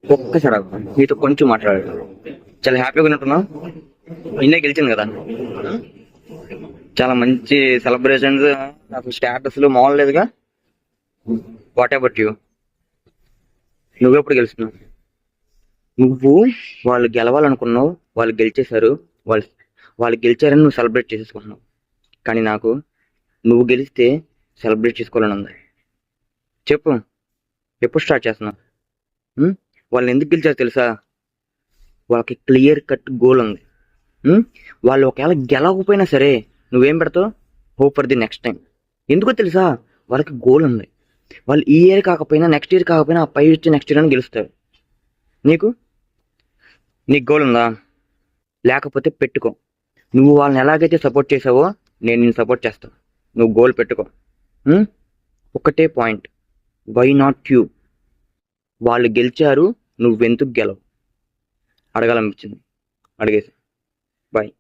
ఒక్కసారి ఆగు. నీతో కొంచెం మాట్లాడాలి. చాలా హ్యాపీగా ఉన్నట్టున్నావు. ఇండియా గెలిచింది కదా. చాలా మంచి సెలబ్రేషన్స్, అసలు స్టేటస్లు మామూలు లేదుగా. What about you? నువ్వెప్పుడు గెలుస్తున్నావు? నువ్వు వాళ్ళు గెలవాలనుకున్నావు, వాళ్ళు గెలిచేశారు. వాళ్ళు వాళ్ళు గెలిచారని నువ్వు సెలబ్రేట్ చేసేసుకుంటున్నావు. కానీ నాకు నువ్వు గెలిస్తే సెలబ్రేట్ చేసుకోవాలని ఉంది. చెప్పు, ఎప్పుడు స్టార్ట్ చేస్తున్నావు? ఉం? వాళ్ళు ఎందుకు గెలిచారో తెలుసా? వాళ్ళకి క్లియర్ కట్ గోల్ ఉంది. వాళ్ళు ఒకవేళ గెలవకపోయినా సరే నువ్వేం పెడతావు? Hope for the next time. ఎందుకో తెలుసా? వాళ్ళకి గోల్ ఉంది. వాళ్ళు ఈ ఇయర్ కాకపోయినా, నెక్స్ట్ ఇయర్ కాకపోయినా, ఆ పై వచ్చి నెక్స్ట్ ఇయర్ అని గెలుస్తారు. నీకు నీకు గోల్ ఉందా? లేకపోతే పెట్టుకో. నువ్వు వాళ్ళని ఎలాగైతే సపోర్ట్ చేసావో నేను నిన్ను సపోర్ట్ చేస్తాను. నువ్వు గోల్ పెట్టుకో. ఉం? ఒకటే పాయింట్, వై నాట్ యూ? వాళ్ళు గెలిచారు, నువ్వెందుకు గెలవు? అడగాలనిపించింది, అడిగేసి. బాయ్.